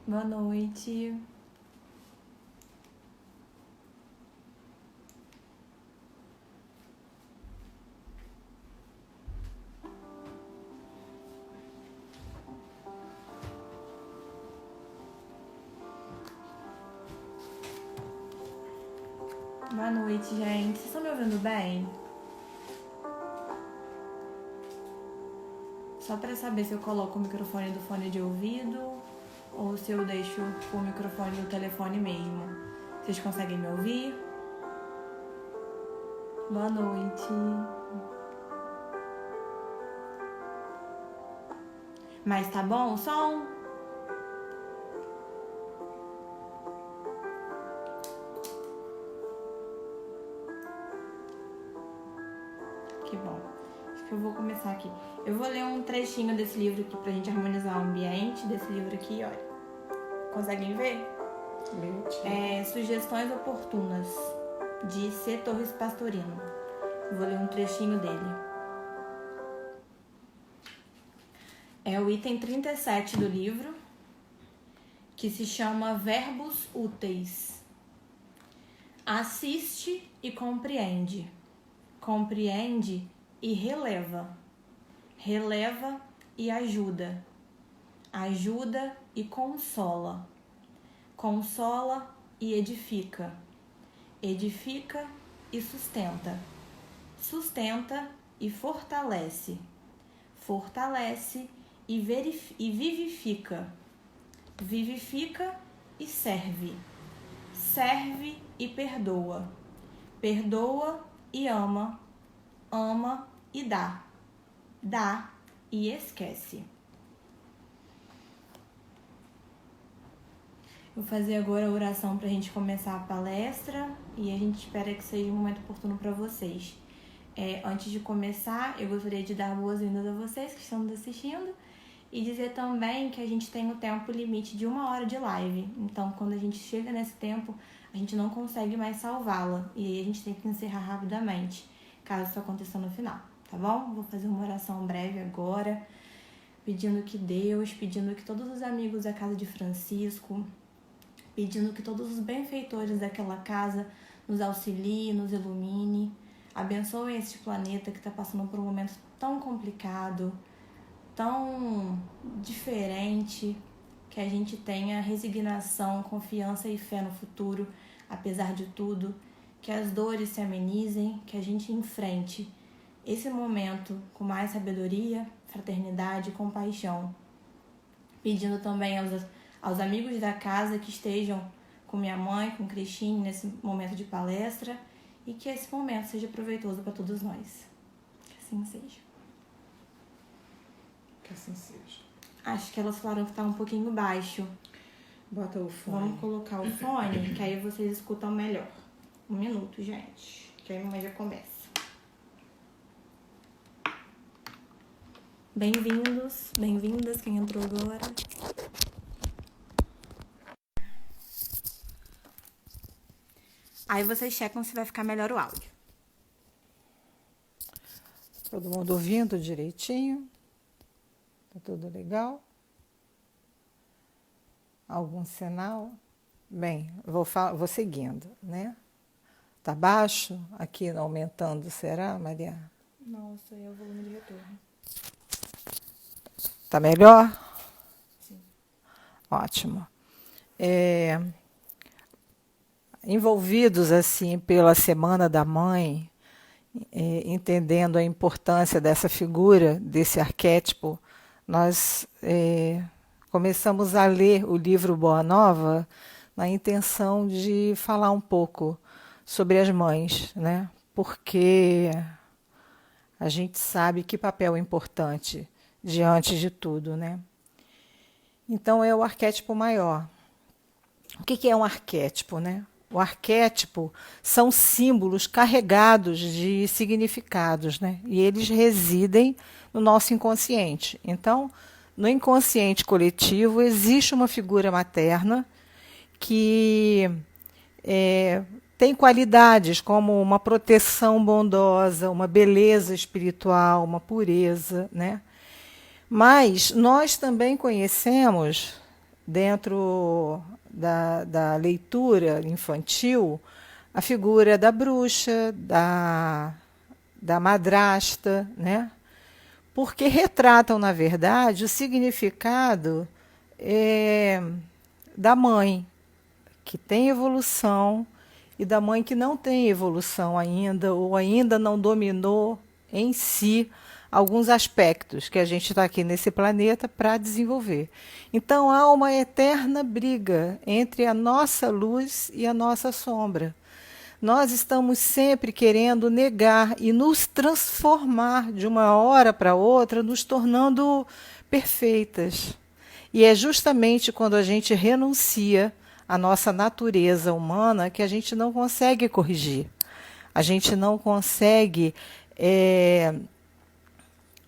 Boa noite. Boa noite, gente. Vocês estão me ouvindo bem? Só para saber se eu coloco o microfone do fone de ouvido ou se eu deixo o microfone do telefone mesmo. Vocês conseguem me ouvir? Boa noite. Mas tá bom o som? Que bom. Acho que eu vou começar aqui. Eu vou ler um trechinho desse livro aqui pra gente harmonizar o ambiente desse livro aqui, olha. Conseguem ver? Sugestões Oportunas, de C. Torres Pastorino. Eu vou ler um trechinho dele. É o item 37 do livro, que se chama Verbos Úteis. Assiste e compreende. Compreende e releva. Releva e ajuda. Ajuda e consola. Consola e edifica. Edifica e sustenta. Sustenta e fortalece. Fortalece e vivifica. Vivifica e serve. Serve e perdoa. Perdoa e ama. Ama e dá. Dá e esquece. Vou fazer agora a oração para a gente começar a palestra e a gente espera que seja um momento oportuno para vocês. Antes de começar, eu gostaria de dar boas-vindas a vocês que estão nos assistindo e dizer também que a gente tem o tempo limite de 1 hora de live. Então, quando a gente chega nesse tempo, a gente não consegue mais salvá-la e aí a gente tem que encerrar rapidamente, caso isso aconteça no final, tá bom? Vou fazer uma oração breve agora, pedindo que todos os amigos da casa de Francisco, pedindo que todos os benfeitores daquela casa nos auxiliem, nos ilumine, abençoem este planeta que está passando por um momento tão complicado, tão diferente, que a gente tenha resignação, confiança e fé no futuro, apesar de tudo, que as dores se amenizem, que a gente enfrente esse momento com mais sabedoria, fraternidade e compaixão. Pedindo também aos amigos da casa que estejam com minha mãe, com Cristine, nesse momento de palestra, e que esse momento seja proveitoso para todos nós. Que assim seja. Que assim seja. Acho que elas falaram que está um pouquinho baixo. Bota o fone. Vamos colocar o fone, que aí vocês escutam melhor. 1 minuto, gente, que aí a mamãe já começa. Bem-vindos, bem-vindas, quem entrou agora. Aí vocês checam se vai ficar melhor o áudio. Todo mundo ouvindo direitinho? Tá tudo legal? Algum sinal? Bem, vou seguindo, né? Tá baixo? Aqui aumentando, será, Maria? Não, isso aí é o volume de retorno. Tá melhor? Sim. Ótimo. Envolvidos assim pela Semana da Mãe, entendendo a importância dessa figura, desse arquétipo, nós começamos a ler o livro Boa Nova na intenção de falar um pouco sobre as mães, né? Porque a gente sabe que papel importante diante de tudo, né? Então é o arquétipo maior. O que é um arquétipo, né? O arquétipo são símbolos carregados de significados, né? E eles residem no nosso inconsciente. Então, no inconsciente coletivo existe uma figura materna que tem qualidades como uma proteção bondosa, uma beleza espiritual, uma pureza, né? Mas nós também conhecemos dentro da leitura infantil, a figura da bruxa, da madrasta, né? Porque retratam, na verdade, o significado da mãe, que tem evolução, e da mãe que não tem evolução ainda, ou ainda não dominou em si alguns aspectos que a gente está aqui nesse planeta para desenvolver. Então há uma eterna briga entre a nossa luz e a nossa sombra. Nós estamos sempre querendo negar e nos transformar de uma hora para outra, nos tornando perfeitas. E é justamente quando a gente renuncia à nossa natureza humana que a gente não consegue corrigir. A gente não consegue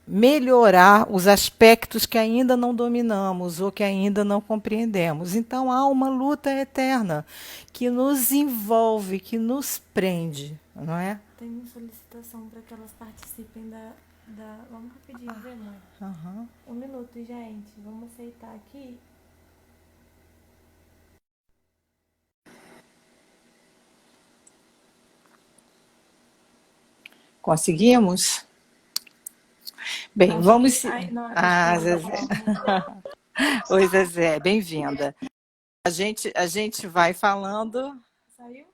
melhorar os aspectos que ainda não dominamos ou que ainda não compreendemos. Então há uma luta eterna que nos envolve, que nos prende, não é? Tem uma solicitação para que elas participem da... Vamos rapidinho ver, mãe? Uhum. 1 minuto, gente. Vamos aceitar aqui. Conseguimos? Bem, vamos... Ai, não, Zezé. Oi, Zezé, bem-vinda. A gente vai falando... Saiu?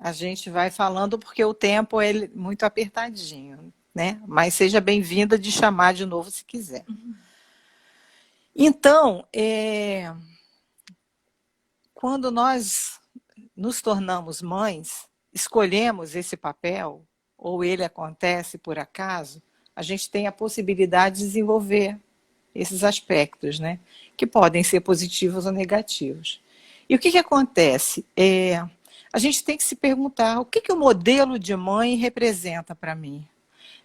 A gente vai falando porque o tempo é muito apertadinho, né? Mas seja bem-vinda de chamar de novo se quiser. Então, quando nós nos tornamos mães, escolhemos esse papel, ou ele acontece por acaso, a gente tem a possibilidade de desenvolver esses aspectos, né? Que podem ser positivos ou negativos. E o que acontece? A gente tem que se perguntar o que o modelo de mãe representa para mim.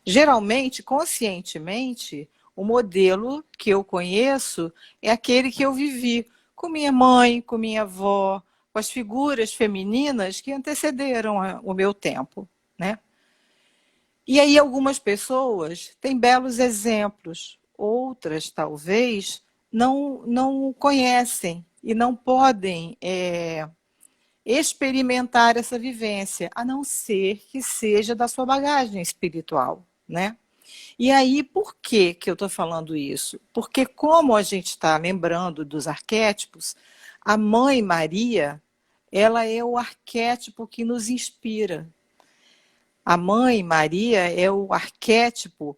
Geralmente, conscientemente, o modelo que eu conheço é aquele que eu vivi com minha mãe, com minha avó, com as figuras femininas que antecederam o meu tempo, né? E aí algumas pessoas têm belos exemplos, outras talvez não conhecem e não podem experimentar essa vivência, a não ser que seja da sua bagagem espiritual, né? E aí, por que eu estou falando isso? Porque como a gente está lembrando dos arquétipos, a Mãe Maria, ela é o arquétipo que nos inspira. A Mãe Maria é o arquétipo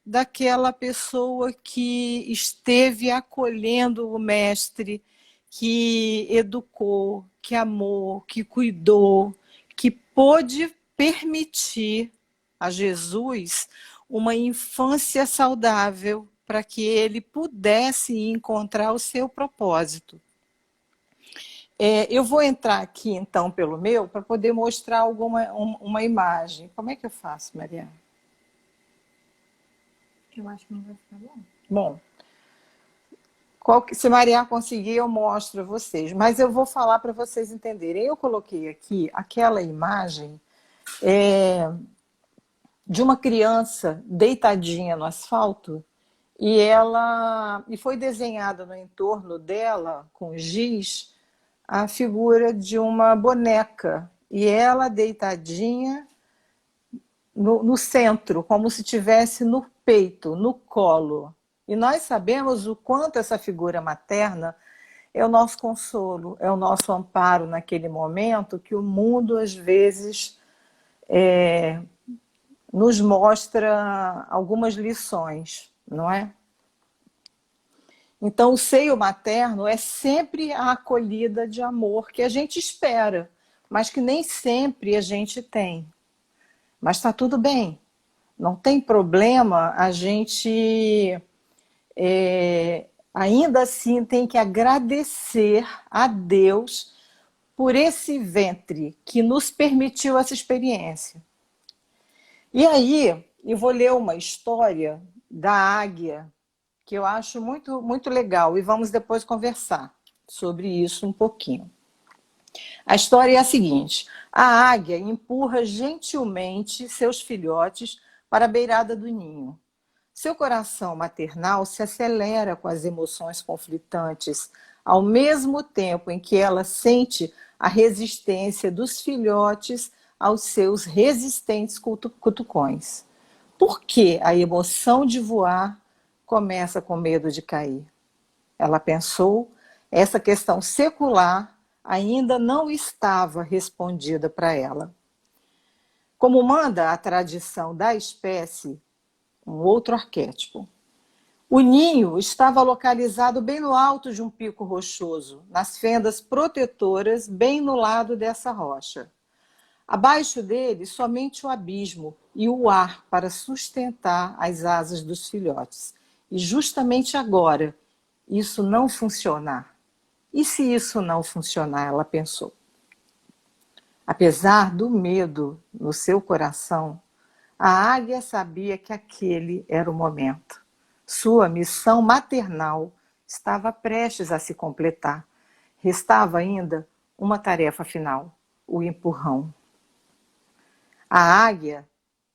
daquela pessoa que esteve acolhendo o mestre, que educou, que amou, que cuidou, que pôde permitir a Jesus uma infância saudável para que ele pudesse encontrar o seu propósito. Eu vou entrar aqui, então, pelo meu, para poder mostrar uma imagem. Como é que eu faço, Maria? Eu acho que não vai ficar bom. Bom, se Maria conseguir, eu mostro a vocês. Mas eu vou falar para vocês entenderem. Eu coloquei aqui aquela imagem de uma criança deitadinha no asfalto e foi desenhada no entorno dela, com giz, a figura de uma boneca. E ela deitadinha no centro, como se estivesse no peito, no colo. E nós sabemos o quanto essa figura materna é o nosso consolo, é o nosso amparo naquele momento que o mundo, às vezes, nos mostra algumas lições, não é? Então, o seio materno é sempre a acolhida de amor que a gente espera, mas que nem sempre a gente tem. Mas está tudo bem, não tem problema, a gente ainda assim tem que agradecer a Deus por esse ventre que nos permitiu essa experiência. E aí, eu vou ler uma história da águia, que eu acho muito, muito legal, e vamos depois conversar sobre isso um pouquinho. A história é a seguinte: a águia empurra gentilmente seus filhotes para a beirada do ninho. Seu coração maternal se acelera com as emoções conflitantes, ao mesmo tempo em que ela sente a resistência dos filhotes aos seus resistentes cutucões. Por que a emoção de voar começa com medo de cair? Ela pensou, essa questão secular ainda não estava respondida para ela. Como manda a tradição da espécie, um outro arquétipo. O ninho estava localizado bem no alto de um pico rochoso, nas fendas protetoras, bem no lado dessa rocha. Abaixo dele, somente o abismo e o ar para sustentar as asas dos filhotes. E justamente agora, isso não funcionar. E se isso não funcionar, ela pensou. Apesar do medo no seu coração, a águia sabia que aquele era o momento. Sua missão maternal estava prestes a se completar. Restava ainda uma tarefa final, o empurrão. A águia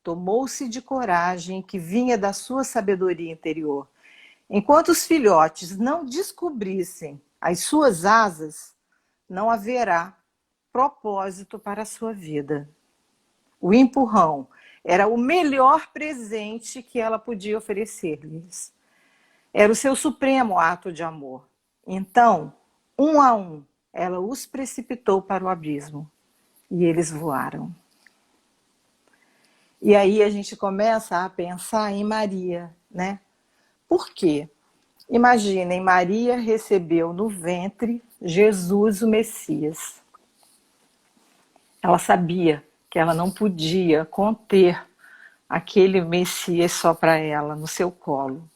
tomou-se de coragem que vinha da sua sabedoria interior. Enquanto os filhotes não descobrissem as suas asas, não haverá propósito para a sua vida. O empurrão era o melhor presente que ela podia oferecer-lhes. Era o seu supremo ato de amor. Então, um a um, ela os precipitou para o abismo e eles voaram. E aí a gente começa a pensar em Maria, né? Por quê? Imaginem, Maria recebeu no ventre Jesus, o Messias. Ela sabia que ela não podia conter aquele Messias só para ela, no seu colo.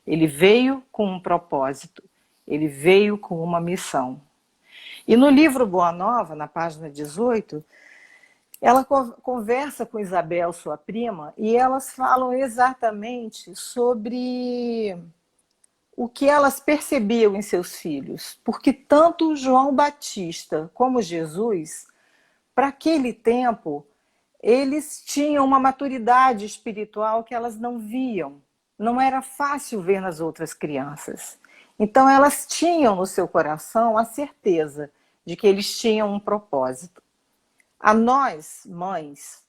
Ele veio com um propósito, ele veio com uma missão. E no livro Boa Nova, na página 18, ela conversa com Isabel, sua prima, e elas falam exatamente sobre o que elas percebiam em seus filhos. Porque tanto João Batista como Jesus, para aquele tempo, eles tinham uma maturidade espiritual que elas não viam. Não era fácil ver nas outras crianças. Então elas tinham no seu coração a certeza de que eles tinham um propósito. A nós, mães,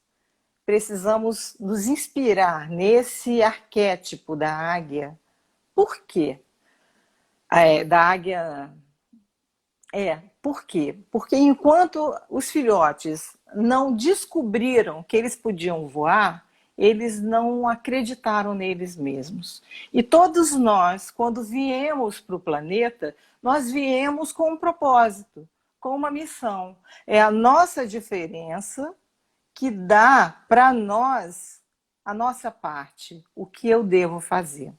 precisamos nos inspirar nesse arquétipo da águia. Por quê? Da águia... Por quê? Porque enquanto os filhotes não descobriram que eles podiam voar, eles não acreditaram neles mesmos. E todos nós, quando viemos para o planeta, nós viemos com um propósito, com uma missão. É a nossa diferença que dá para nós a nossa parte, o que eu devo fazer.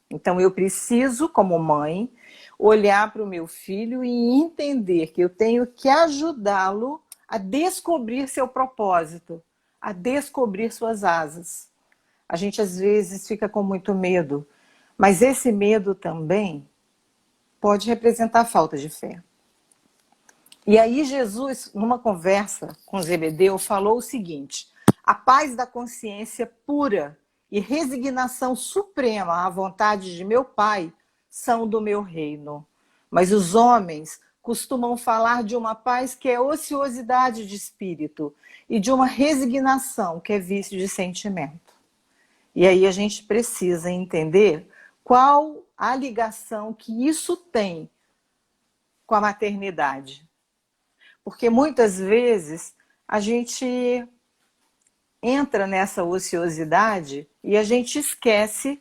Então eu preciso, como mãe, olhar para o meu filho e entender que eu tenho que ajudá-lo a descobrir seu propósito, a descobrir suas asas. A gente às vezes fica com muito medo, mas esse medo também pode representar falta de fé. E aí Jesus, numa conversa com Zebedeu, falou o seguinte: a paz da consciência pura e resignação suprema à vontade de meu Pai são do meu reino. Mas os homens costumam falar de uma paz que é ociosidade de espírito e de uma resignação que é vício de sentimento. E aí a gente precisa entender qual a ligação que isso tem com a maternidade. Porque muitas vezes a gente entra nessa ociosidade e a gente esquece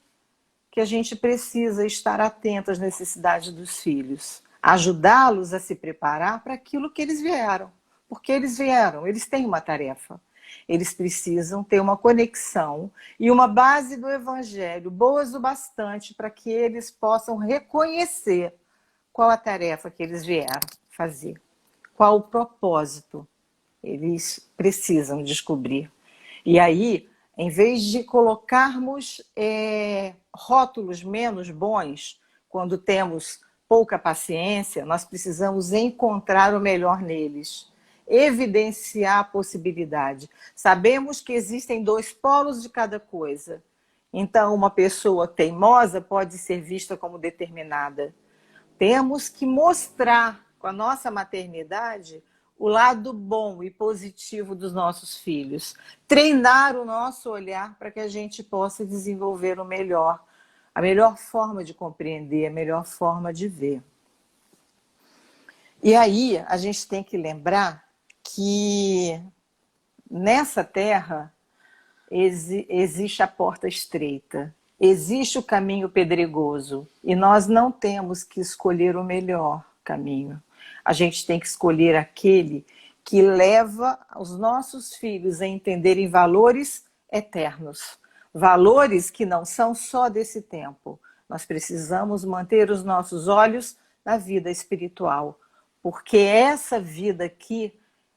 que a gente precisa estar atento às necessidades dos filhos, ajudá-los a se preparar para aquilo que eles vieram. Porque eles vieram, eles têm uma tarefa. Eles precisam ter uma conexão e uma base do Evangelho boas o bastante para que eles possam reconhecer qual a tarefa que eles vieram fazer, qual o propósito eles precisam descobrir. E aí, em vez de colocarmos rótulos menos bons, quando temos pouca paciência, nós precisamos encontrar o melhor neles, evidenciar a possibilidade. Sabemos que existem dois polos de cada coisa. Então, uma pessoa teimosa pode ser vista como determinada. Temos que mostrar com a nossa maternidade o lado bom e positivo dos nossos filhos. Treinar o nosso olhar para que a gente possa desenvolver o melhor, a melhor forma de compreender, a melhor forma de ver. E aí a gente tem que lembrar que nessa terra existe a porta estreita, existe o caminho pedregoso e nós não temos que escolher o melhor caminho. A gente tem que escolher aquele que leva os nossos filhos a entenderem valores eternos, valores que não são só desse tempo. Nós precisamos manter os nossos olhos na vida espiritual, porque essa vida aqui,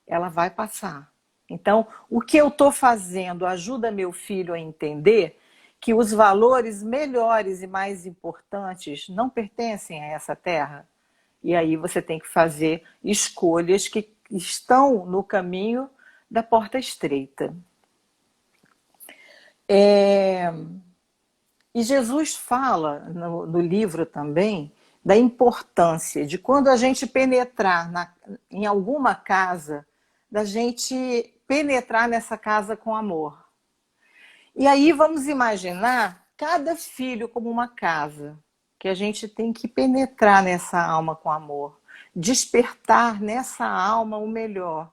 ela vai passar. Então, o que eu estou fazendo ajuda meu filho a entender que os valores melhores e mais importantes não pertencem a essa terra. E aí você tem que fazer escolhas que estão no caminho da porta estreita. E Jesus fala no livro também da importância de quando a gente penetrar em alguma casa, da gente penetrar nessa casa com amor. E aí vamos imaginar cada filho como uma casa, que a gente tem que penetrar nessa alma com amor, despertar nessa alma o melhor.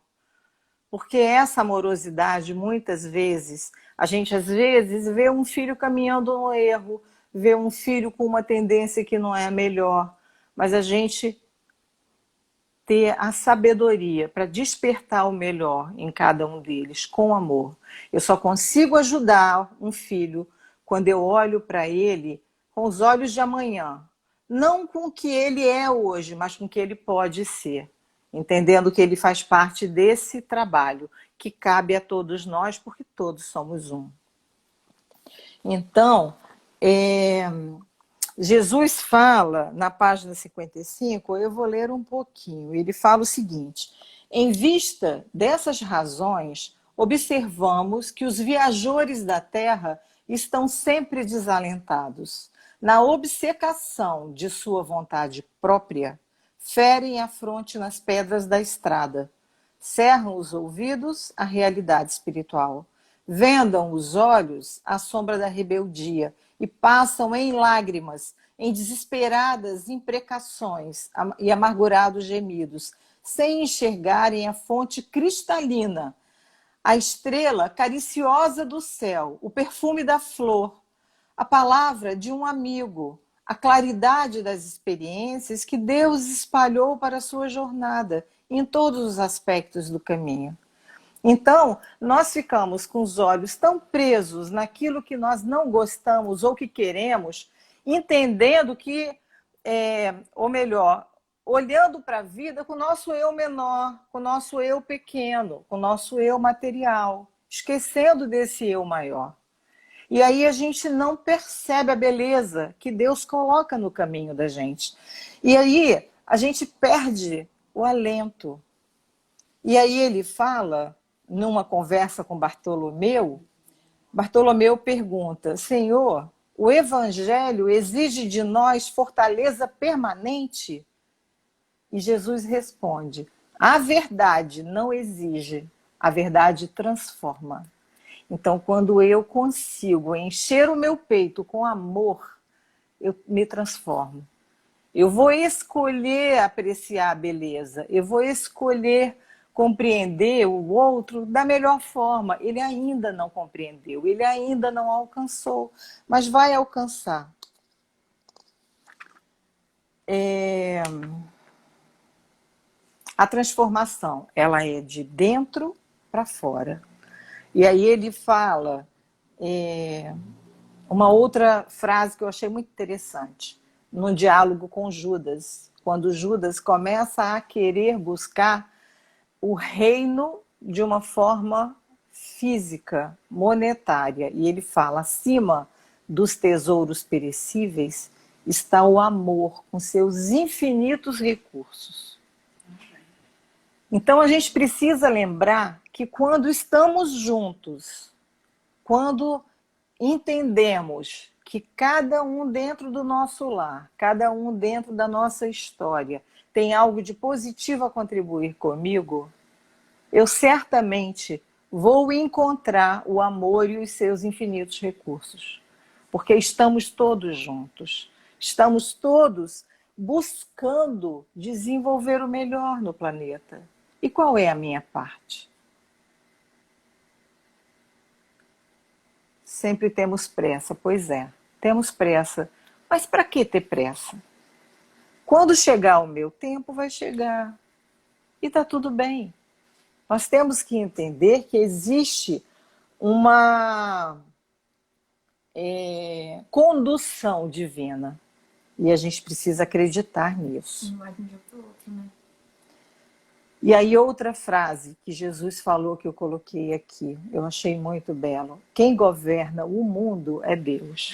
Porque essa amorosidade, muitas vezes, a gente às vezes vê um filho caminhando no erro, vê um filho com uma tendência que não é a melhor, mas a gente ter a sabedoria para despertar o melhor em cada um deles, com amor. Eu só consigo ajudar um filho quando eu olho para ele com os olhos de amanhã. Não com o que ele é hoje, mas com o que ele pode ser. Entendendo que ele faz parte desse trabalho, que cabe a todos nós, porque todos somos um. Então, Jesus fala, na página 55, eu vou ler um pouquinho, ele fala o seguinte: em vista dessas razões, observamos que os viajores da terra estão sempre desalentados. Na obcecação de sua vontade própria, ferem a fronte nas pedras da estrada, cerram os ouvidos à realidade espiritual, vendam os olhos à sombra da rebeldia e passam em lágrimas, em desesperadas imprecações e amargurados gemidos, sem enxergarem a fonte cristalina, a estrela cariciosa do céu, o perfume da flor, a palavra de um amigo, a claridade das experiências que Deus espalhou para a sua jornada em todos os aspectos do caminho. Então, nós ficamos com os olhos tão presos naquilo que nós não gostamos ou que queremos, entendendo que, ou melhor, olhando para a vida com o nosso eu menor, com o nosso eu pequeno, com o nosso eu material, esquecendo desse eu maior. E aí a gente não percebe a beleza que Deus coloca no caminho da gente. E aí a gente perde o alento. E aí ele fala, numa conversa com Bartolomeu pergunta: Senhor, o Evangelho exige de nós fortaleza permanente? E Jesus responde: a verdade não exige, a verdade transforma. Então, quando eu consigo encher o meu peito com amor, eu me transformo. Eu vou escolher apreciar a beleza, eu vou escolher compreender o outro da melhor forma. Ele ainda não compreendeu, ele ainda não alcançou, mas vai alcançar. A transformação, ela é de dentro para fora. E aí ele fala uma outra frase que eu achei muito interessante, no diálogo com Judas, quando Judas começa a querer buscar o reino de uma forma física, monetária. E ele fala: acima dos tesouros perecíveis está o amor, com seus infinitos recursos. Então a gente precisa lembrar que quando estamos juntos, quando entendemos que cada um dentro do nosso lar, cada um dentro da nossa história, tem algo de positivo a contribuir comigo, eu certamente vou encontrar o amor e os seus infinitos recursos. Porque estamos todos juntos, estamos todos buscando desenvolver o melhor no planeta. E qual é a minha parte? Sempre temos pressa, pois é, temos pressa. Mas para que ter pressa? Quando chegar o meu tempo, vai chegar. E está tudo bem. Nós temos que entender que existe uma condução divina. E a gente precisa acreditar nisso. Não vai de um dia para o outro, né? E aí outra frase que Jesus falou, que eu coloquei aqui, eu achei muito belo. Quem governa o mundo é Deus.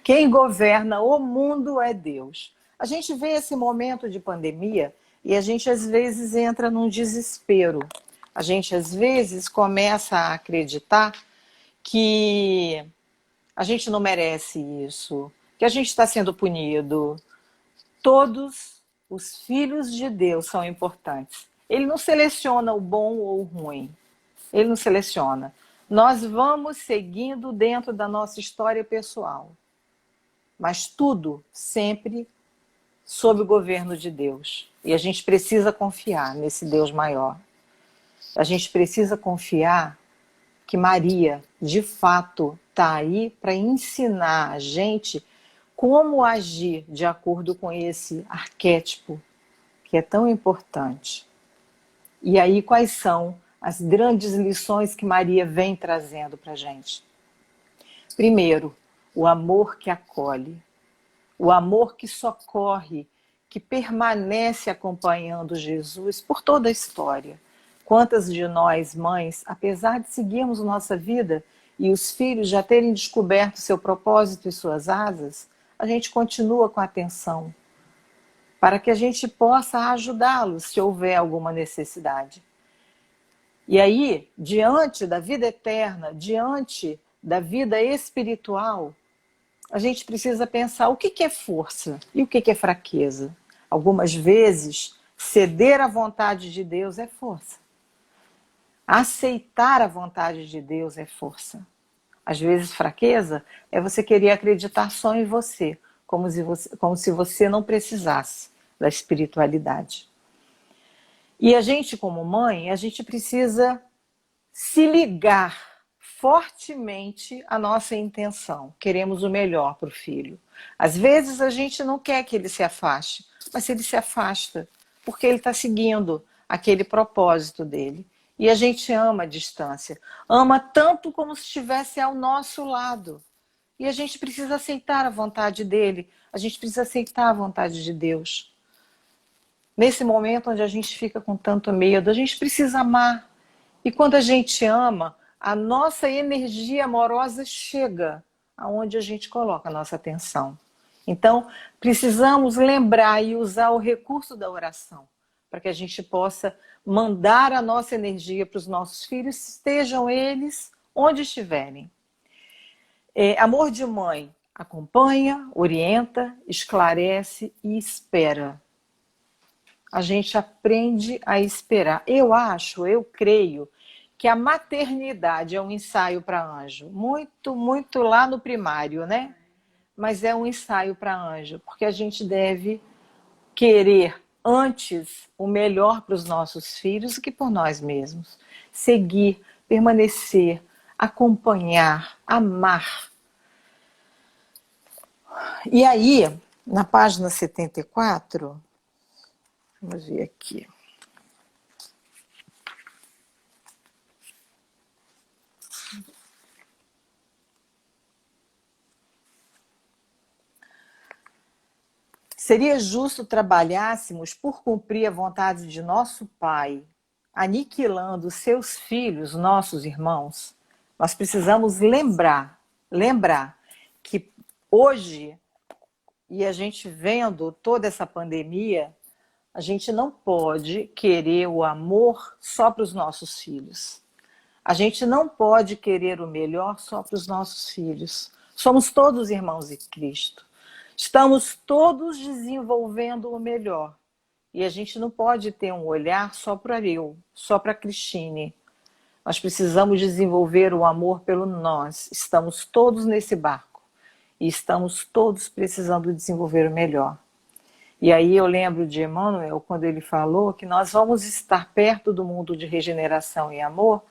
Quem governa o mundo é Deus. A gente vê esse momento de pandemia e a gente às vezes entra num desespero. A gente às vezes começa a acreditar que a gente não merece isso, que a gente está sendo punido. Todos os filhos de Deus são importantes. Ele não seleciona o bom ou o ruim. Ele não seleciona. Nós vamos seguindo dentro da nossa história pessoal. Mas tudo sempre sob o governo de Deus. E a gente precisa confiar nesse Deus maior. A gente precisa confiar que Maria, de fato, está aí para ensinar a gente como agir de acordo com esse arquétipo que é tão importante. E aí, quais são as grandes lições que Maria vem trazendo para a gente? Primeiro, o amor que acolhe, o amor que socorre, que permanece acompanhando Jesus por toda a história. Quantas de nós, mães, apesar de seguirmos nossa vida e os filhos já terem descoberto seu propósito e suas asas, a gente continua com atenção, para que a gente possa ajudá-los se houver alguma necessidade. E aí, diante da vida eterna, diante da vida espiritual, a gente precisa pensar o que é força e o que é fraqueza. Algumas vezes, ceder à vontade de Deus é força. Aceitar a vontade de Deus é força. Às vezes, fraqueza é você querer acreditar só em você, como se você não precisasse da espiritualidade. E a gente, como mãe, a gente precisa se ligar fortemente à nossa intenção. Queremos o melhor para o filho. Às vezes a gente não quer que ele se afaste, mas ele se afasta, porque ele está seguindo aquele propósito dele. E a gente ama a distância. Ama tanto como se estivesse ao nosso lado. E a gente precisa aceitar a vontade dele. A gente precisa aceitar a vontade de Deus. Nesse momento onde a gente fica com tanto medo, a gente precisa amar. E quando a gente ama, a nossa energia amorosa chega aonde a gente coloca a nossa atenção. Então, precisamos lembrar e usar o recurso da oração, para que a gente possa mandar a nossa energia para os nossos filhos, estejam eles onde estiverem. Amor de mãe acompanha, orienta, esclarece e espera. A gente aprende a esperar. Eu creio que a maternidade é um ensaio para anjo. Muito, muito lá no primário, né? Mas é um ensaio para anjo, porque a gente deve querer antes o melhor para os nossos filhos do que por nós mesmos. Seguir, permanecer, acompanhar, amar. E aí, na página 74, vamos ver aqui. Seria justo trabalhássemos por cumprir a vontade de nosso Pai, aniquilando seus filhos, nossos irmãos? Nós precisamos lembrar que hoje, e a gente vendo toda essa pandemia, a gente não pode querer o amor só para os nossos filhos. A gente não pode querer o melhor só para os nossos filhos. Somos todos irmãos em Cristo. Estamos todos desenvolvendo o melhor. E a gente não pode ter um olhar só para eu, só para a Cristine. Nós precisamos desenvolver o amor pelo nós. Estamos todos nesse barco. E estamos todos precisando desenvolver o melhor. E aí eu lembro de Emmanuel, quando ele falou que nós vamos estar perto do mundo de regeneração e amor,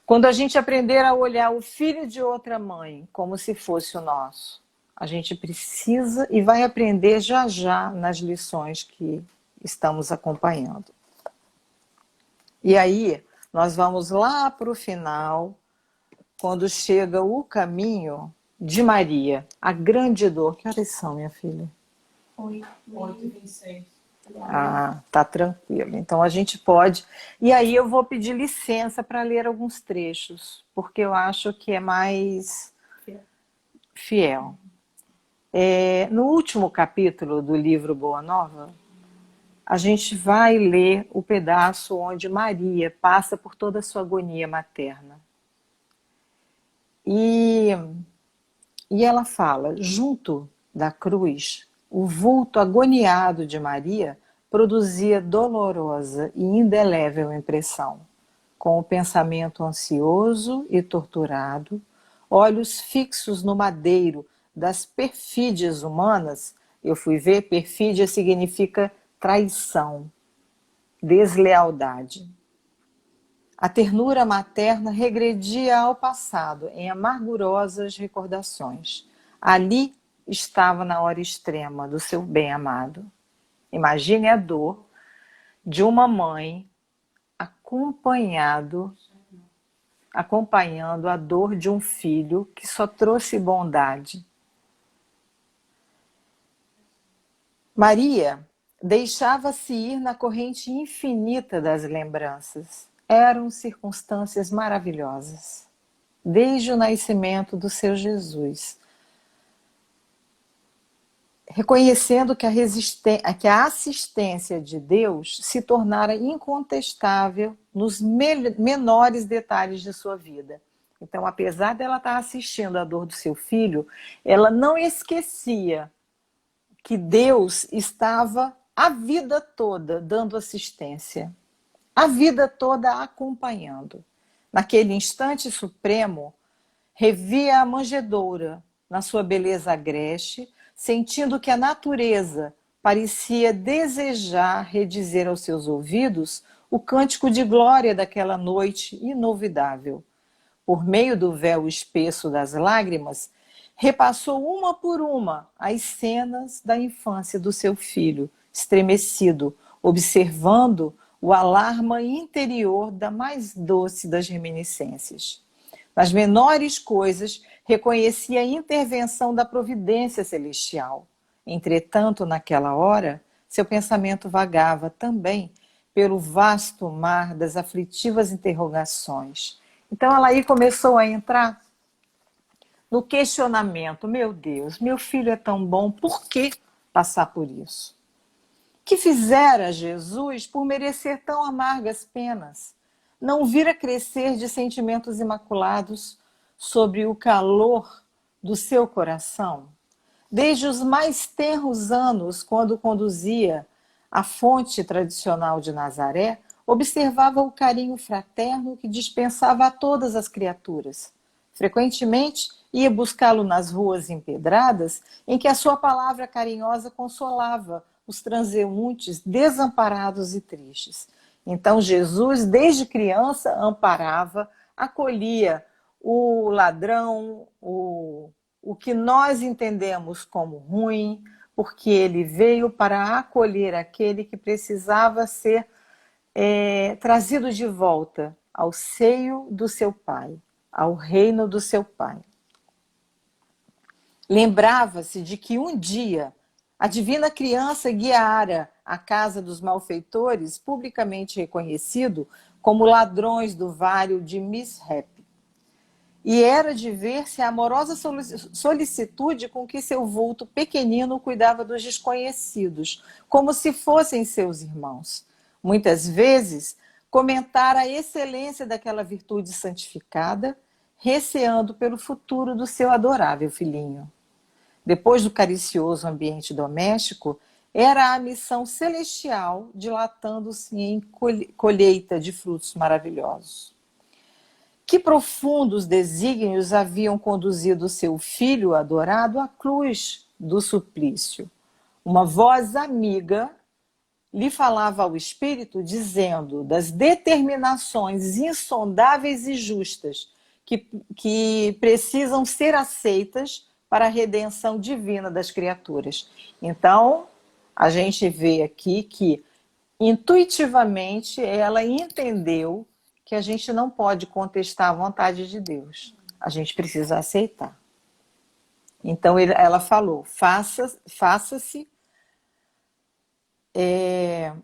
quando a gente aprender a olhar o filho de outra mãe como se fosse o nosso. A gente precisa e vai aprender já já nas lições que estamos acompanhando. E aí nós vamos lá para o final, quando chega o caminho de Maria, a grande dor. Que horas são, minha filha? 8h26. Ah, tá tranquilo. Então a gente pode. E aí eu vou pedir licença para ler alguns trechos, porque eu acho que é mais fiel. No último capítulo do livro Boa Nova, a gente vai ler o pedaço onde Maria passa por toda a sua agonia materna. E ela fala, junto da cruz, o vulto agoniado de Maria produzia dolorosa e indelével impressão, com o pensamento ansioso e torturado, olhos fixos no madeiro das perfídias humanas. Eu fui ver, perfídia significa traição, deslealdade. A ternura materna regredia ao passado em amargurosas recordações. Ali estava na hora extrema do seu bem-amado. Imagine a dor de uma mãe acompanhando a dor de um filho que só trouxe bondade. Maria deixava-se ir na corrente infinita das lembranças. Eram circunstâncias maravilhosas. Desde o nascimento do seu Jesus, reconhecendo que a assistência de Deus se tornara incontestável nos menores detalhes de sua vida. Então, apesar dela estar assistindo a dor do seu filho, ela não esquecia que Deus estava a vida toda dando assistência, a vida toda acompanhando. Naquele instante supremo, revia a manjedoura na sua beleza agreste, sentindo que a natureza parecia desejar redizer aos seus ouvidos o cântico de glória daquela noite inovidável. Por meio do véu espesso das lágrimas, repassou uma por uma as cenas da infância do seu filho, estremecido, observando o alarme interior da mais doce das reminiscências. Nas menores coisas, reconhecia a intervenção da providência celestial. Entretanto, naquela hora, seu pensamento vagava também pelo vasto mar das aflitivas interrogações. Então ela aí começou a entrar no questionamento. Meu Deus, meu filho é tão bom, por que passar por isso? Que fizera Jesus por merecer tão amargas penas? Não vira crescer de sentimentos imaculados sobre o calor do seu coração? Desde os mais tenros anos, quando conduzia a fonte tradicional de Nazaré, observava o carinho fraterno que dispensava a todas as criaturas. Frequentemente ia buscá-lo nas ruas empedradas, em que a sua palavra carinhosa consolava os transeuntes desamparados e tristes. Então Jesus, desde criança, amparava, acolhia o ladrão, o que nós entendemos como ruim, porque ele veio para acolher aquele que precisava ser trazido de volta ao seio do seu Pai, ao reino do seu Pai. Lembrava-se de que um dia a divina criança guiara a casa dos malfeitores, publicamente reconhecido como ladrões do Vale de Mishap. E era de ver-se a amorosa solicitude com que seu vulto pequenino cuidava dos desconhecidos, como se fossem seus irmãos. Muitas vezes, comentar a excelência daquela virtude santificada, receando pelo futuro do seu adorável filhinho. Depois do caricioso ambiente doméstico, era a missão celestial dilatando-se em colheita de frutos maravilhosos. Que profundos desígnios haviam conduzido seu filho adorado à cruz do suplício. Uma voz amiga lhe falava ao espírito, dizendo das determinações insondáveis e justas que precisam ser aceitas para a redenção divina das criaturas. Então, a gente vê aqui que, intuitivamente, ela entendeu que a gente não pode contestar a vontade de Deus. A gente precisa aceitar. Então, ela falou, faça-se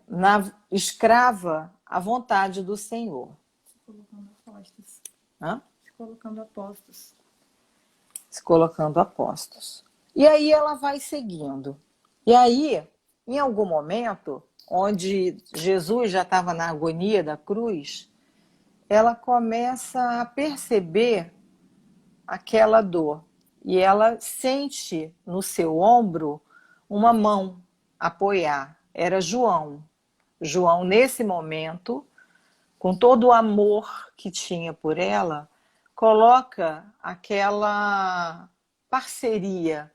na escrava a vontade do Senhor. Se colocando apostos. Hã? Se colocando apostos. Se colocando apostos. E aí ela vai seguindo. E aí, em algum momento, onde Jesus já estava na agonia da cruz, ela começa a perceber aquela dor. E ela sente no seu ombro uma mão apoiar. Era João. João, nesse momento, com todo o amor que tinha por ela, coloca aquela parceria,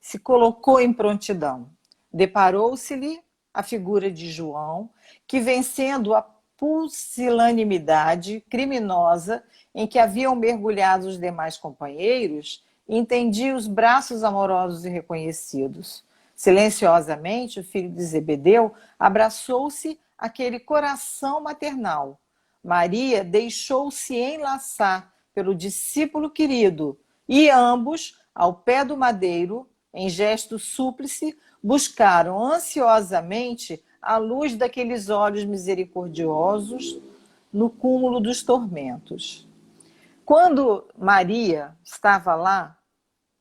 se colocou em prontidão. Deparou-se-lhe a figura de João, que, vencendo a pusilanimidade criminosa em que haviam mergulhado os demais companheiros, entendia os braços amorosos e reconhecidos. Silenciosamente, o filho de Zebedeu abraçou-se àquele coração maternal. Maria deixou-se enlaçar pelo discípulo querido e ambos, ao pé do madeiro, em gesto súplice, buscaram ansiosamente a luz daqueles olhos misericordiosos no cúmulo dos tormentos. Quando Maria estava lá,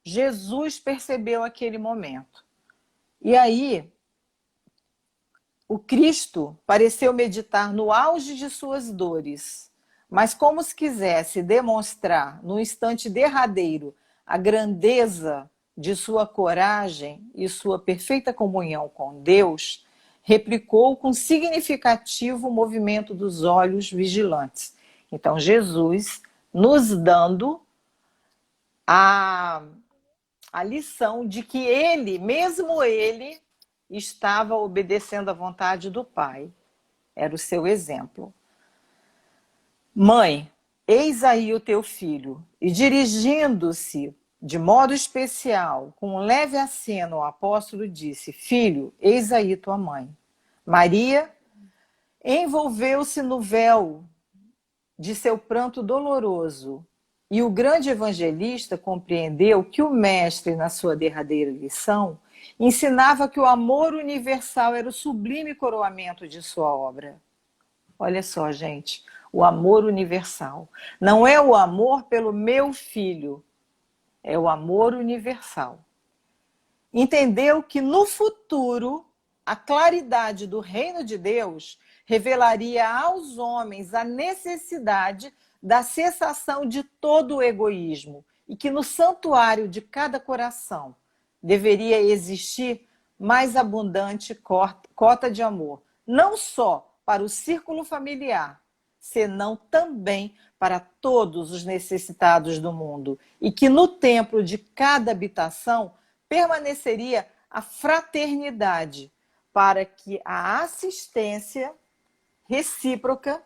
Jesus percebeu aquele momento. E aí, o Cristo pareceu meditar no auge de suas dores, mas como se quisesse demonstrar, no instante derradeiro, a grandeza de sua coragem e sua perfeita comunhão com Deus, replicou com significativo movimento dos olhos vigilantes. Então, Jesus nos dando a lição de que ele, mesmo ele, estava obedecendo à vontade do Pai. Era o seu exemplo. Mãe, eis aí o teu filho. E dirigindo-se de modo especial, com um leve aceno, o apóstolo disse, filho, eis aí tua mãe. Maria envolveu-se no véu de seu pranto doloroso, e o grande evangelista compreendeu que o mestre, na sua derradeira lição, ensinava que o amor universal era o sublime coroamento de sua obra. Olha só, gente, o amor universal. Não é o amor pelo meu filho, é o amor universal. Entendeu que no futuro, a claridade do reino de Deus revelaria aos homens a necessidade da cessação de todo o egoísmo e que no santuário de cada coração deveria existir mais abundante cota de amor, não só para o círculo familiar, senão também para todos os necessitados do mundo, e que no templo de cada habitação permaneceria a fraternidade, para que a assistência recíproca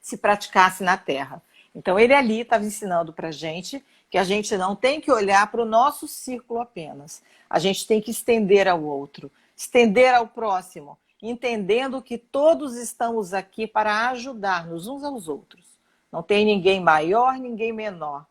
se praticasse na terra. Então ele ali estava ensinando para a gente que a gente não tem que olhar para o nosso círculo apenas. A gente tem que estender ao outro, estender ao próximo, entendendo que todos estamos aqui para ajudar-nos uns aos outros. Não tem ninguém maior, ninguém menor.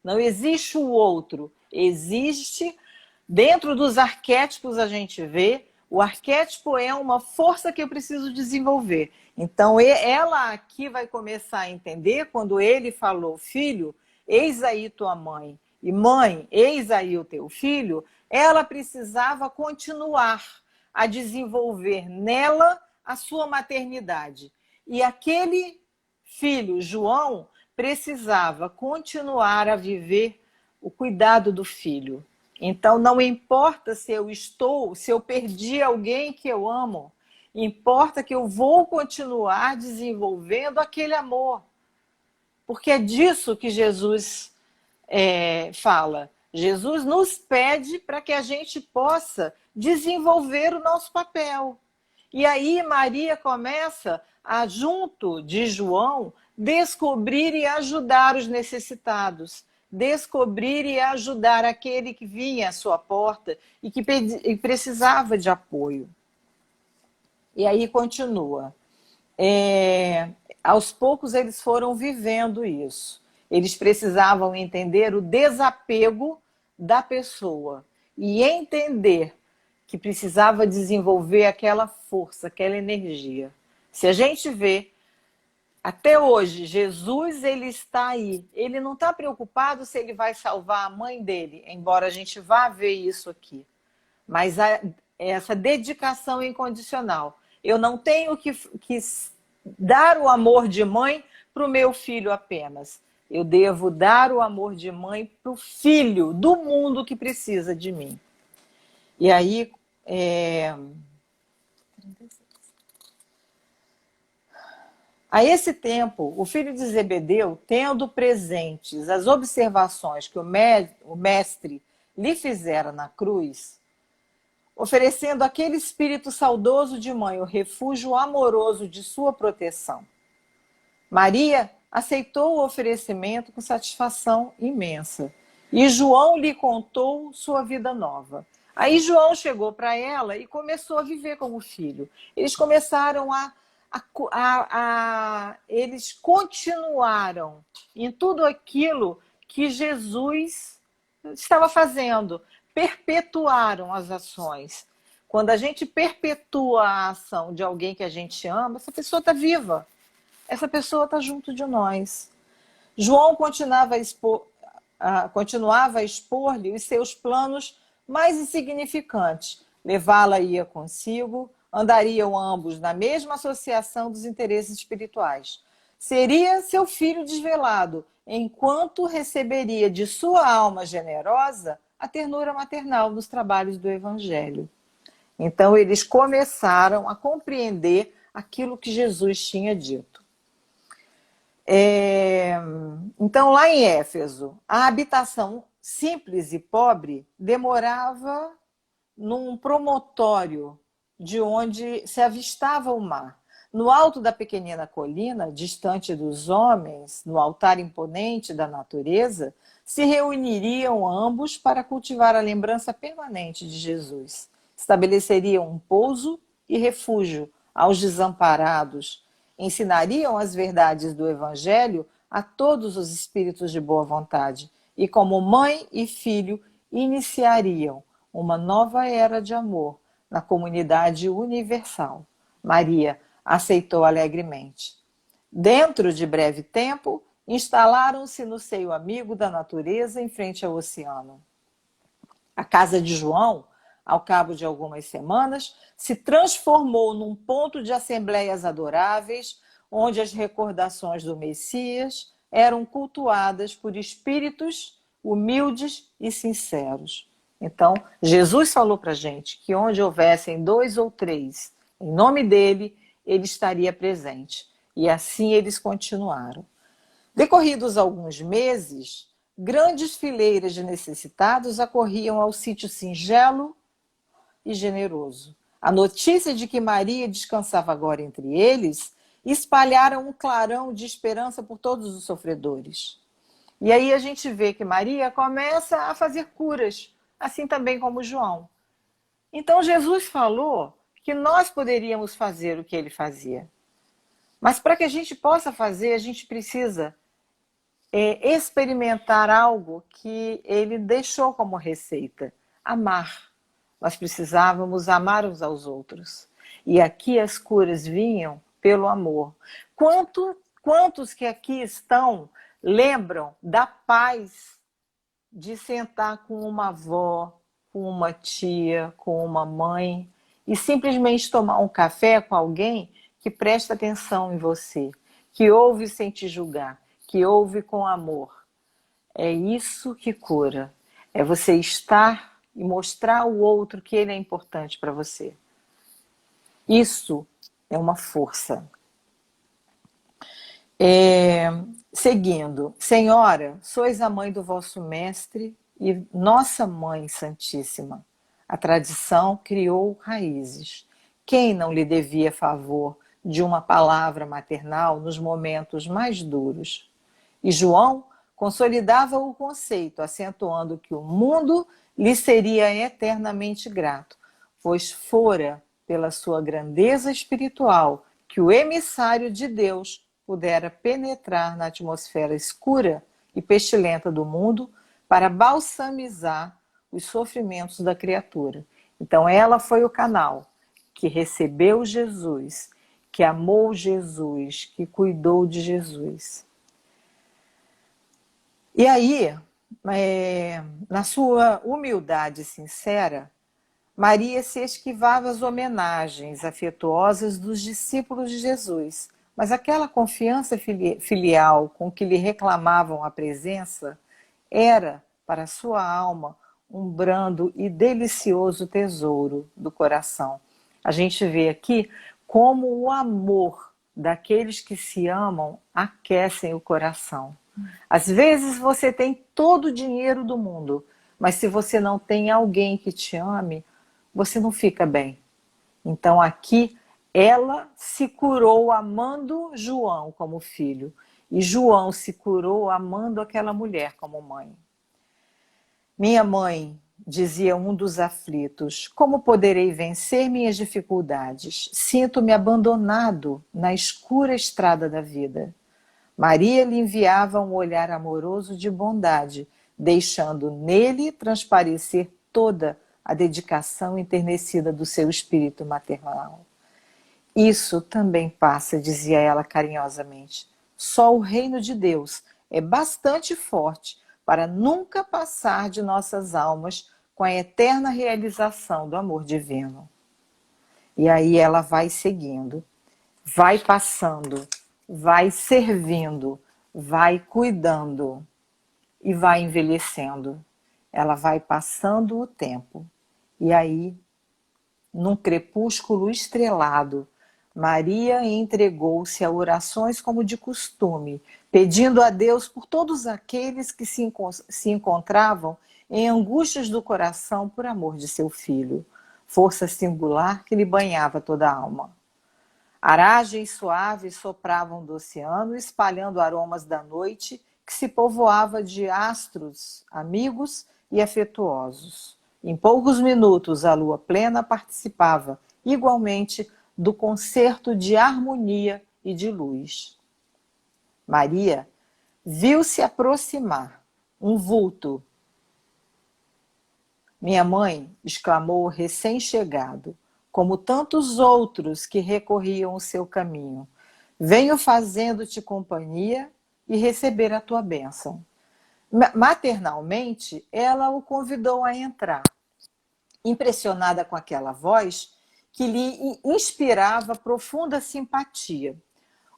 Não existe o outro. Existe, dentro dos arquétipos a gente vê, o arquétipo é uma força que eu preciso desenvolver. Então, ela aqui vai começar a entender, quando ele falou, filho, eis aí tua mãe, e mãe, eis aí o teu filho, ela precisava continuar a desenvolver nela a sua maternidade. E aquele filho, João, precisava continuar a viver o cuidado do filho. Então, não importa se eu perdi alguém que eu amo, importa que eu vou continuar desenvolvendo aquele amor. Porque é disso que Jesus fala. Jesus nos pede para que a gente possa desenvolver o nosso papel. E aí Maria começa a, junto de João, descobrir e ajudar os necessitados, descobrir e ajudar aquele que vinha à sua porta e que precisava de apoio. E aí continua. Aos poucos eles foram vivendo isso. Eles precisavam entender o desapego da pessoa e entender que precisava desenvolver aquela força, aquela energia. Se a gente vê, até hoje, Jesus ele está aí. Ele não está preocupado se ele vai salvar a mãe dele, embora a gente vá ver isso aqui. Mas essa dedicação incondicional. Eu não tenho que dar o amor de mãe para o meu filho apenas. Eu devo dar o amor de mãe para o filho do mundo que precisa de mim. E aí, a esse tempo, o filho de Zebedeu, tendo presentes as observações que o mestre lhe fizera na cruz, oferecendo àquele espírito saudoso de mãe o refúgio amoroso de sua proteção, Maria aceitou o oferecimento com satisfação imensa. E João lhe contou sua vida nova. Aí João chegou para ela e começou a viver como filho. Eles começaram eles continuaram em tudo aquilo que Jesus estava fazendo. Perpetuaram as ações. Quando a gente perpetua a ação de alguém que a gente ama, essa pessoa está viva. Essa pessoa está junto de nós. João continuava a expor-lhe os seus planos mais insignificantes. Levá-la ia consigo, andariam ambos na mesma associação dos interesses espirituais. Seria seu filho desvelado, enquanto receberia de sua alma generosa a ternura maternal nos trabalhos do Evangelho. Então, eles começaram a compreender aquilo que Jesus tinha dito. Então, lá em Éfeso, a habitação simples e pobre demorava num promontório de onde se avistava o mar. No alto da pequenina colina, distante dos homens, no altar imponente da natureza, se reuniriam ambos para cultivar a lembrança permanente de Jesus. Estabeleceriam um pouso e refúgio aos desamparados, ensinariam as verdades do Evangelho a todos os espíritos de boa vontade e, como mãe e filho, iniciariam uma nova era de amor na comunidade universal. Maria aceitou alegremente. Dentro de breve tempo, instalaram-se no seio amigo da natureza em frente ao oceano. A casa de João, ao cabo de algumas semanas, se transformou num ponto de assembleias adoráveis, onde as recordações do Messias eram cultuadas por espíritos humildes e sinceros. Então, Jesus falou para a gente que onde houvessem 2 ou 3, em nome dele, ele estaria presente. E assim eles continuaram. Decorridos alguns meses, grandes fileiras de necessitados acorriam ao sítio singelo e generoso. A notícia de que Maria descansava agora entre eles espalharam um clarão de esperança por todos os sofredores. E aí a gente vê que Maria começa a fazer curas, assim também como João. Então Jesus falou que nós poderíamos fazer o que ele fazia. Mas para que a gente possa fazer, a gente precisa experimentar algo que ele deixou como receita: amar. Nós precisávamos amar uns aos outros. E aqui as curas vinham pelo amor. Quantos que aqui estão lembram da paz de sentar com uma avó, com uma tia, com uma mãe e simplesmente tomar um café com alguém que presta atenção em você, que ouve sem te julgar, que ouve com amor. É isso que cura. É você estar e mostrar ao outro que ele é importante para você. Isso é uma força. Seguindo, Senhora, sois a mãe do vosso mestre e nossa mãe santíssima. A tradição criou raízes. Quem não lhe devia favor de uma palavra maternal nos momentos mais duros? E João consolidava o conceito, acentuando que o mundo lhe seria eternamente grato, pois fora pela sua grandeza espiritual que o emissário de Deus pudera penetrar na atmosfera escura e pestilenta do mundo para balsamizar os sofrimentos da criatura. Então ela foi o canal que recebeu Jesus, que amou Jesus, que cuidou de Jesus. E aí, na sua humildade sincera, Maria se esquivava as homenagens afetuosas dos discípulos de Jesus, mas aquela confiança filial com que lhe reclamavam a presença era, para sua alma, um brando e delicioso tesouro do coração. A gente vê aqui como o amor daqueles que se amam aquecem o coração. Às vezes você tem todo o dinheiro do mundo, mas se você não tem alguém que te ame, você não fica bem. Então aqui ela se curou amando João como filho e João se curou amando aquela mulher como mãe. Minha mãe, dizia um dos aflitos, como poderei vencer minhas dificuldades? Sinto-me abandonado na escura estrada da vida. Maria lhe enviava um olhar amoroso de bondade, deixando nele transparecer toda a dedicação enternecida do seu espírito maternal. Isso também passa, dizia ela carinhosamente. Só o reino de Deus é bastante forte para nunca passar de nossas almas com a eterna realização do amor divino. E aí ela vai seguindo, vai passando, vai servindo, vai cuidando e vai envelhecendo. Ela vai passando o tempo. E aí, num crepúsculo estrelado, Maria entregou-se a orações como de costume, pedindo a Deus por todos aqueles que se encontravam em angústias do coração por amor de seu filho, força singular que lhe banhava toda a alma. Aragens suaves sopravam do oceano, espalhando aromas da noite que se povoava de astros amigos e afetuosos. Em poucos minutos, a lua plena participava, igualmente, do concerto de harmonia e de luz. Maria viu-se aproximar um vulto. Minha mãe, exclamou o recém-chegado, como tantos outros que recorriam o seu caminho. Venho fazendo-te companhia e receber a tua bênção. Maternalmente, ela o convidou a entrar. Impressionada com aquela voz que lhe inspirava profunda simpatia.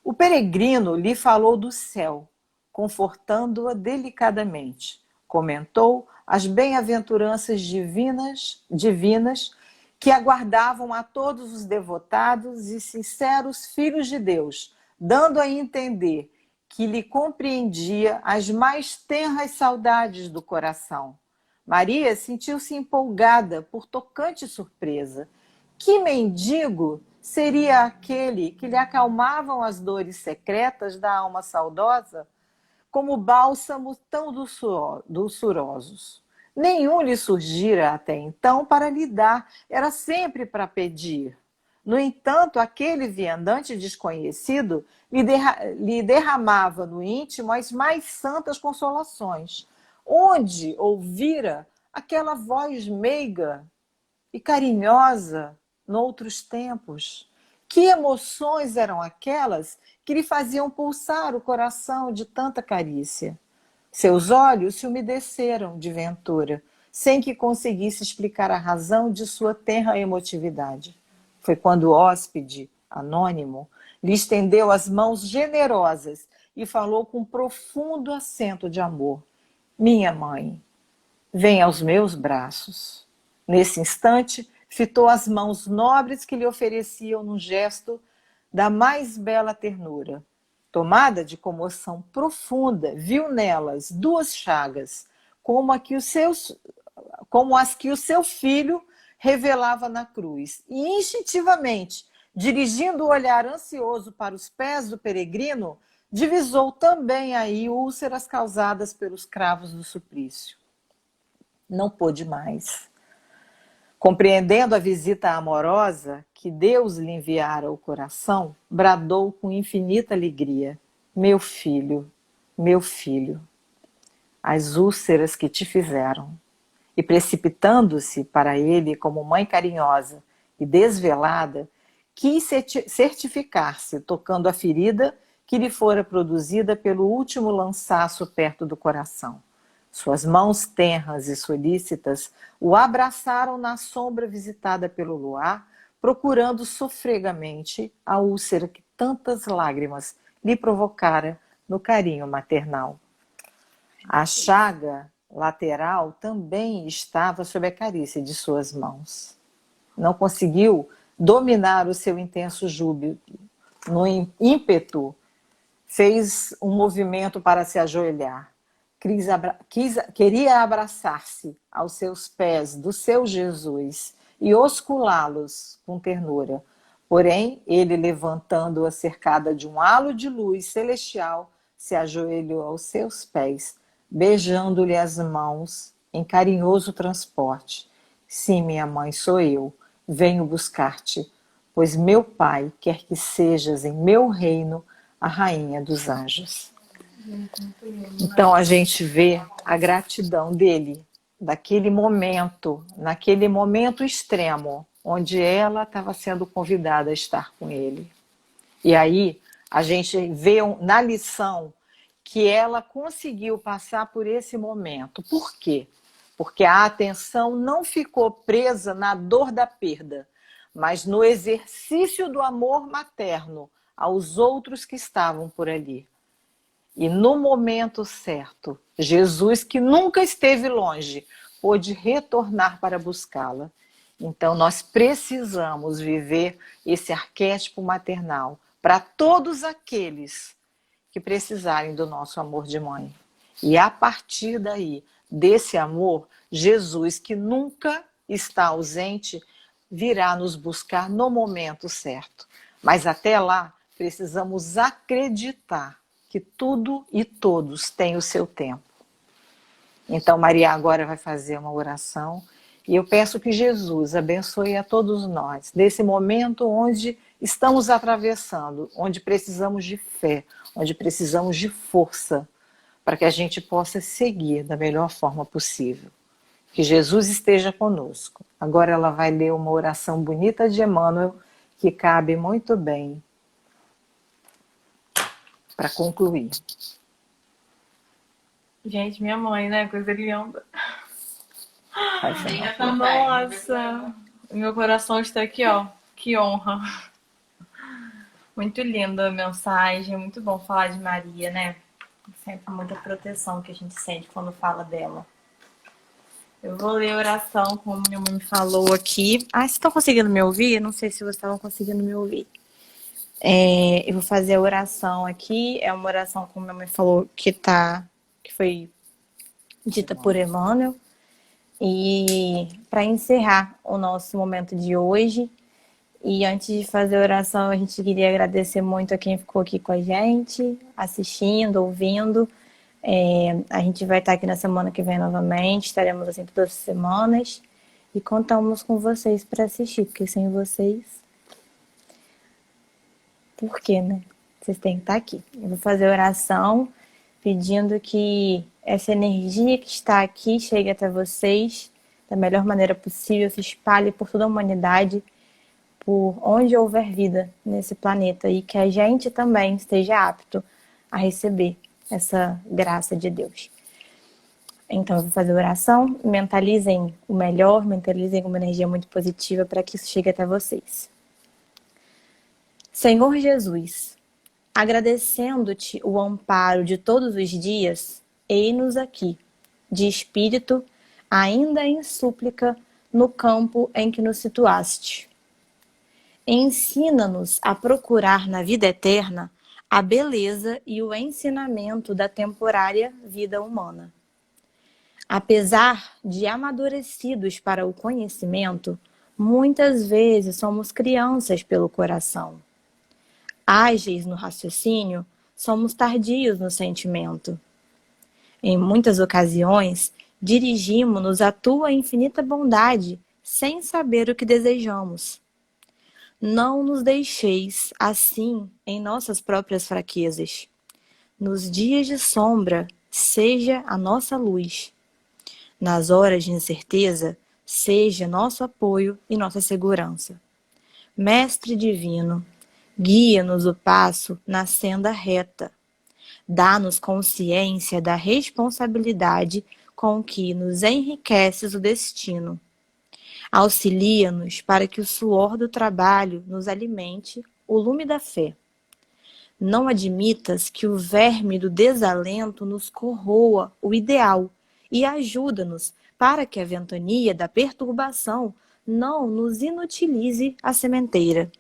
O peregrino lhe falou do céu, confortando-a delicadamente. Comentou as bem-aventuranças divinas que aguardavam a todos os devotados e sinceros filhos de Deus, dando a entender que lhe compreendia as mais tenras saudades do coração. Maria sentiu-se empolgada por tocante surpresa. Que mendigo seria aquele que lhe acalmavam as dores secretas da alma saudosa, como bálsamos tão doçurosos? Nenhum lhe surgira até então para lhe dar, era sempre para pedir. No entanto, aquele viandante desconhecido lhe derramava no íntimo as mais santas consolações. Onde ouvira aquela voz meiga e carinhosa noutros tempos? Que emoções eram aquelas que lhe faziam pulsar o coração de tanta carícia? Seus olhos se umedeceram de ventura, sem que conseguisse explicar a razão de sua tenra emotividade. Foi quando o hóspede anônimo, lhe estendeu as mãos generosas e falou com profundo acento de amor: minha mãe, vem aos meus braços. Nesse instante, fitou as mãos nobres que lhe ofereciam num gesto da mais bela ternura. Tomada de comoção profunda, viu nelas duas chagas, como as que o seu filho revelava na cruz. E instintivamente, dirigindo o olhar ansioso para os pés do peregrino, divisou também aí úlceras causadas pelos cravos do suplício. Não pôde mais. Compreendendo a visita amorosa que Deus lhe enviara ao coração, bradou com infinita alegria: meu filho, as úlceras que te fizeram. E precipitando-se para ele como mãe carinhosa e desvelada, quis certificar-se, tocando a ferida que lhe fora produzida pelo último lançaço perto do coração. Suas mãos tenras e solícitas o abraçaram na sombra visitada pelo luar, procurando sofregamente a úlcera que tantas lágrimas lhe provocara no carinho maternal. A chaga lateral também estava sob a carícia de suas mãos. Não conseguiu dominar o seu intenso júbilo. No ímpeto, fez um movimento para se ajoelhar. Queria abraçar-se aos seus pés do seu Jesus e osculá-los com ternura. Porém, ele, levantando-a cercada de um halo de luz celestial, se ajoelhou aos seus pés, beijando-lhe as mãos em carinhoso transporte. Sim, minha mãe, sou eu. Venho buscar-te, pois meu Pai quer que sejas em meu reino a rainha dos anjos. Então a gente vê a gratidão dele, naquele momento extremo, onde ela estava sendo convidada a estar com ele. E aí a gente vê na lição que ela conseguiu passar por esse momento. Por quê? Porque a atenção não ficou presa na dor da perda, mas no exercício do amor materno aos outros que estavam por ali. E no momento certo, Jesus, que nunca esteve longe, pôde retornar para buscá-la. Então nós precisamos viver esse arquétipo maternal para todos aqueles que precisarem do nosso amor de mãe. E a partir daí, desse amor, Jesus, que nunca está ausente, virá nos buscar no momento certo. Mas até lá, precisamos acreditar que tudo e todos têm o seu tempo. Então, Maria agora vai fazer uma oração e eu peço que Jesus abençoe a todos nós, nesse momento onde estamos atravessando, onde precisamos de fé, onde precisamos de força, para que a gente possa seguir da melhor forma possível. Que Jesus esteja conosco. Agora ela vai ler uma oração bonita de Emmanuel, que cabe muito bem para concluir. Gente, minha mãe, né? Coisa linda. Nossa, Nossa, meu coração está aqui, ó. Que honra. Muito linda a mensagem, muito bom falar de Maria, né? Sempre muita proteção que a gente sente quando fala dela. Eu vou ler a oração como minha mãe me falou aqui. Vocês estão conseguindo me ouvir? Não sei se vocês estavam conseguindo me ouvir. Eu vou fazer a oração aqui. É uma oração como minha mãe falou que foi dita por Emmanuel. E para encerrar o nosso momento de hoje, e antes de fazer a oração, a gente queria agradecer muito a quem ficou aqui com a gente, assistindo, ouvindo. A gente vai estar aqui na semana que vem novamente, estaremos assim todas as semanas e contamos com vocês para assistir, porque sem vocês, por quê, né? Vocês têm que estar aqui. Eu vou fazer a oração pedindo que essa energia que está aqui chegue até vocês da melhor maneira possível, se espalhe por toda a humanidade, por onde houver vida nesse planeta, e que a gente também esteja apto a receber essa graça de Deus. Então eu vou fazer a oração, mentalizem o melhor, mentalizem uma energia muito positiva para que isso chegue até vocês. Senhor Jesus, agradecendo-te o amparo de todos os dias, eis-nos aqui, de espírito, ainda em súplica, no campo em que nos situaste. Ensina-nos a procurar na vida eterna a beleza e o ensinamento da temporária vida humana. Apesar de amadurecidos para o conhecimento, muitas vezes somos crianças pelo coração. Ágeis no raciocínio, somos tardios no sentimento. Em muitas ocasiões, dirigimos-nos à tua infinita bondade, sem saber o que desejamos. Não nos deixeis assim em nossas próprias fraquezas. Nos dias de sombra, seja a nossa luz. Nas horas de incerteza, seja nosso apoio e nossa segurança. Mestre divino, guia-nos o passo na senda reta. Dá-nos consciência da responsabilidade com que nos enriqueces o destino. Auxilia-nos para que o suor do trabalho nos alimente o lume da fé. Não admitas que o verme do desalento nos corroa o ideal e ajuda-nos para que a ventania da perturbação não nos inutilize a sementeira.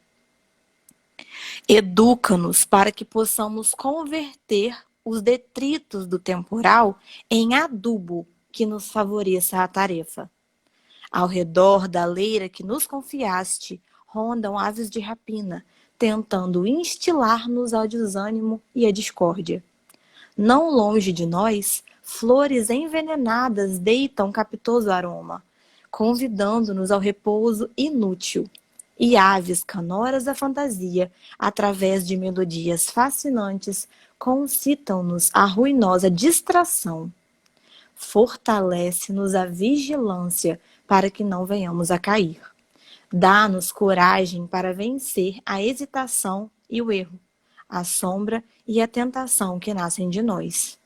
Educa-nos para que possamos converter os detritos do temporal em adubo que nos favoreça a tarefa. Ao redor da leira que nos confiaste, rondam aves de rapina, tentando instilar-nos ao desânimo e à discórdia. Não longe de nós, flores envenenadas deitam capitoso aroma, convidando-nos ao repouso inútil. E aves canoras da fantasia, através de melodias fascinantes, concitam-nos a ruinosa distração. Fortalece-nos a vigilância para que não venhamos a cair. Dá-nos coragem para vencer a hesitação e o erro, a sombra e a tentação que nascem de nós.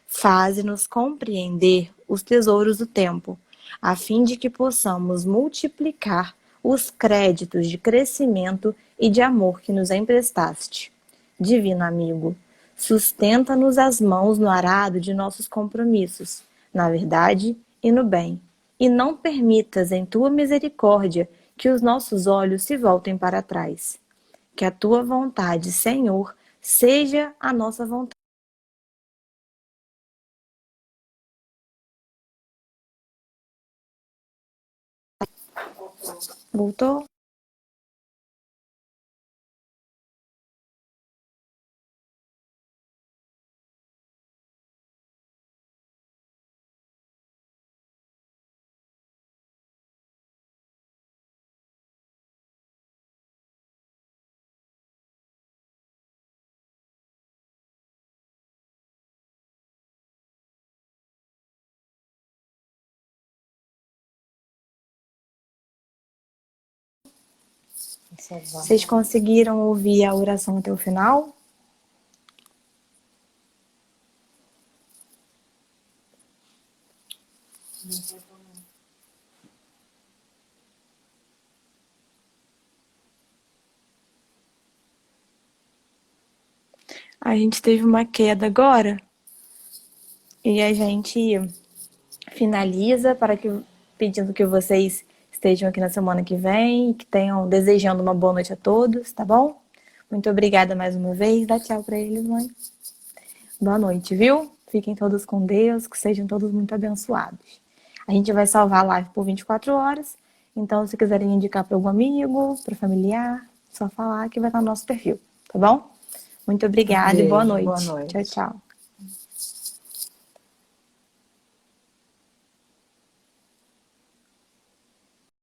Faze-nos compreender os tesouros do tempo, a fim de que possamos multiplicar os créditos de crescimento e de amor que nos emprestaste. Divino amigo, sustenta-nos as mãos no arado de nossos compromissos, na verdade e no bem, e não permitas em tua misericórdia que os nossos olhos se voltem para trás. Que a tua vontade, Senhor, seja a nossa vontade. Voltou? Vocês conseguiram ouvir a oração até o final? A gente teve uma queda agora e a gente finaliza pedindo que vocês estejam aqui na semana que vem e que tenham desejando uma boa noite a todos, tá bom? Muito obrigada mais uma vez. Dá tchau pra eles, mãe. Boa noite, viu? Fiquem todos com Deus, que sejam todos muito abençoados. A gente vai salvar a live por 24 horas, então se quiserem indicar para algum amigo, para familiar, só falar que vai estar no nosso perfil, tá bom? Muito obrigada e boa noite. Boa noite. Tchau, tchau.